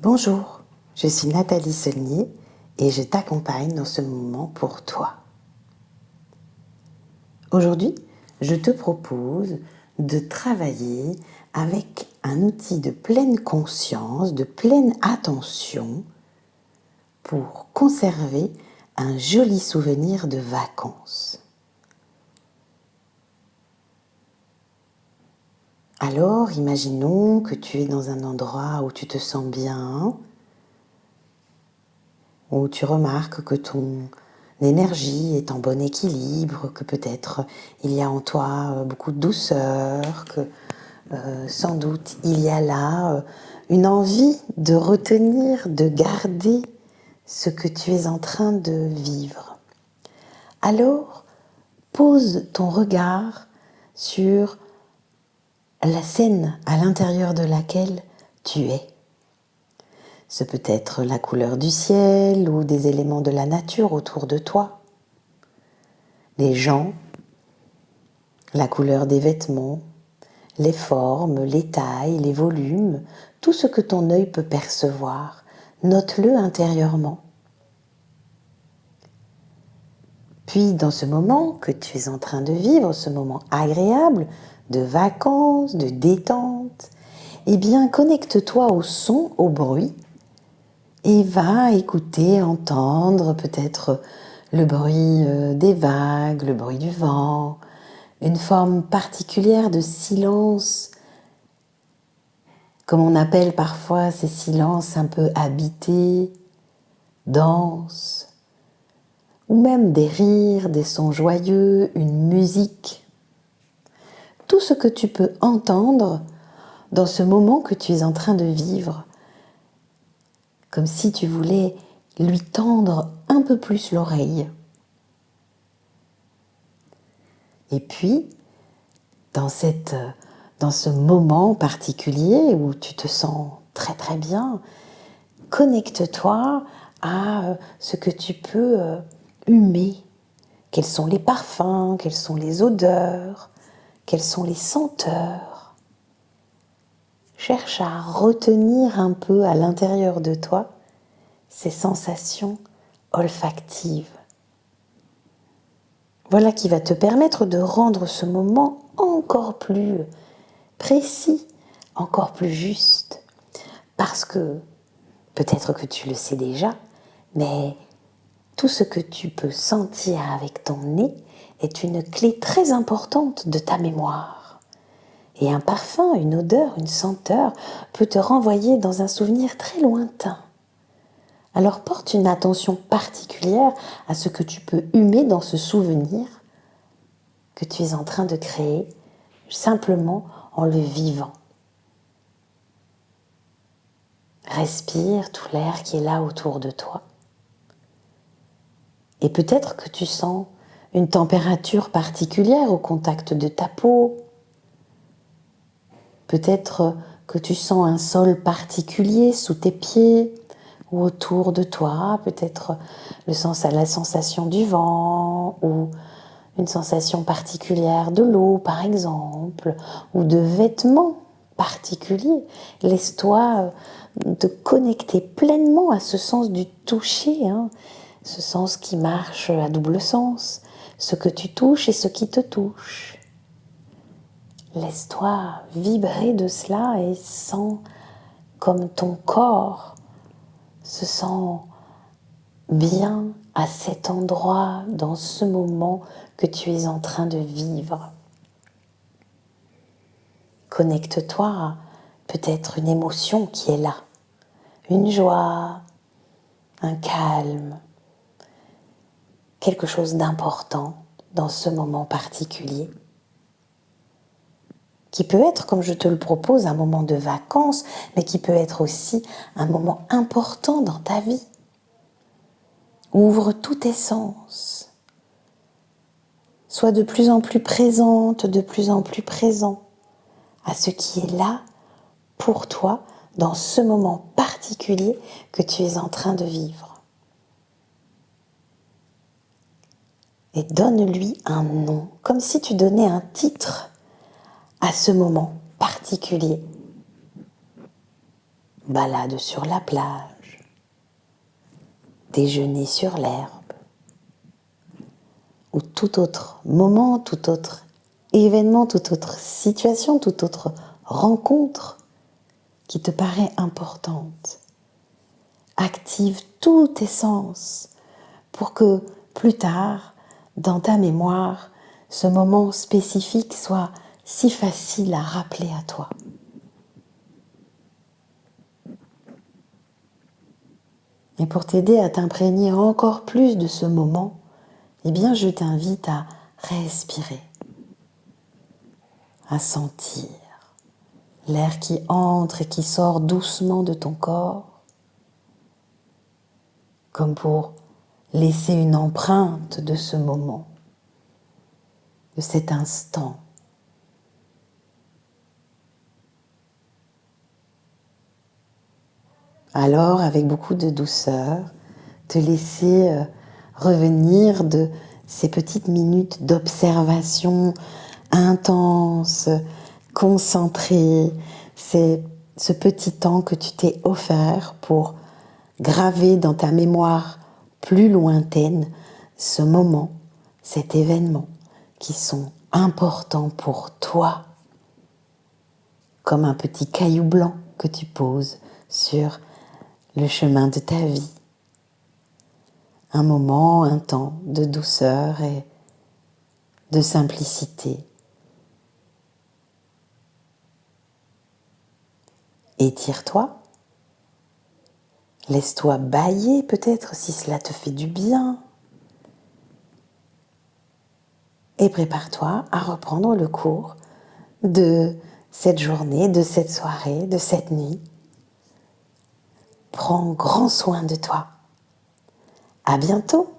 Bonjour, je suis Nathalie Saulnier et je t'accompagne dans ce moment pour toi. Aujourd'hui, je te propose de travailler avec un outil de pleine conscience, de pleine attention pour conserver un joli souvenir de vacances. Alors, imaginons que tu es dans un endroit où tu te sens bien, où tu remarques que ton énergie est en bon équilibre, que peut-être il y a en toi beaucoup de douceur, que sans doute il y a là une envie de retenir, de garder ce que tu es en train de vivre. Alors, pose ton regard sur la scène à l'intérieur de laquelle tu es. Ce peut être la couleur du ciel ou des éléments de la nature autour de toi. Les gens, la couleur des vêtements, les formes, les tailles, les volumes, tout ce que ton œil peut percevoir, note-le intérieurement. Puis dans ce moment que tu es en train de vivre, ce moment agréable, de vacances, de détente, eh bien connecte-toi au son, au bruit, et va écouter, entendre peut-être le bruit des vagues, le bruit du vent, une forme particulière de silence, comme on appelle parfois ces silences un peu habités, denses, ou même des rires, des sons joyeux, une musique. Tout ce que tu peux entendre dans ce moment que tu es en train de vivre, comme si tu voulais lui tendre un peu plus l'oreille. Et puis, dans ce moment particulier où tu te sens très très bien, connecte-toi à ce que tu peux humer. Quels sont les parfums, quelles sont les odeurs, quelles sont les senteurs. Cherche à retenir un peu à l'intérieur de toi ces sensations olfactives. Voilà qui va te permettre de rendre ce moment encore plus précis, encore plus juste. Parce que, peut-être que tu le sais déjà, mais tout ce que tu peux sentir avec ton nez est une clé très importante de ta mémoire. Et un parfum, une odeur, une senteur peut te renvoyer dans un souvenir très lointain. Alors porte une attention particulière à ce que tu peux humer dans ce souvenir que tu es en train de créer simplement en le vivant. Respire tout l'air qui est là autour de toi. Et peut-être que tu sens une température particulière au contact de ta peau. Peut-être que tu sens un sol particulier sous tes pieds ou autour de toi. Peut-être la sensation du vent ou une sensation particulière de l'eau par exemple, ou de vêtements particuliers. Laisse-toi te connecter pleinement à ce sens du toucher, ce sens qui marche à double sens, ce que tu touches et ce qui te touche. Laisse-toi vibrer de cela et sens comme ton corps se sent bien à cet endroit, dans ce moment que tu es en train de vivre. Connecte-toi à peut-être une émotion qui est là, une joie, un calme, quelque chose d'important dans ce moment particulier, qui peut être, comme je te le propose, un moment de vacances, mais qui peut être aussi un moment important dans ta vie. Ouvre tous tes sens. Sois de plus en plus présente, de plus en plus présent à ce qui est là pour toi dans ce moment particulier que tu es en train de vivre. Et donne-lui un nom, comme si tu donnais un titre à ce moment particulier. balade sur la plage, déjeuner sur l'herbe, ou tout autre moment, tout autre événement, toute autre situation, toute autre rencontre qui te paraît importante. Active tous tes sens pour que plus tard, dans ta mémoire, ce moment spécifique soit si facile à rappeler à toi. Et pour t'aider à t'imprégner encore plus de ce moment, eh bien, je t'invite à respirer, à sentir l'air qui entre et qui sort doucement de ton corps, comme pour laisser une empreinte de ce moment, de cet instant. Alors, avec beaucoup de douceur, te laisser revenir de ces petites minutes d'observation intense, concentrée. C'est ce petit temps que tu t'es offert pour graver dans ta mémoire plus lointaine ce moment, cet événement qui sont importants pour toi, comme un petit caillou blanc que tu poses sur le chemin de ta vie. Un moment, un temps de douceur et de simplicité. Étire-toi. Laisse-toi bâiller peut-être si cela te fait du bien. Et prépare-toi à reprendre le cours de cette journée, de cette soirée, de cette nuit. Prends grand soin de toi. À bientôt.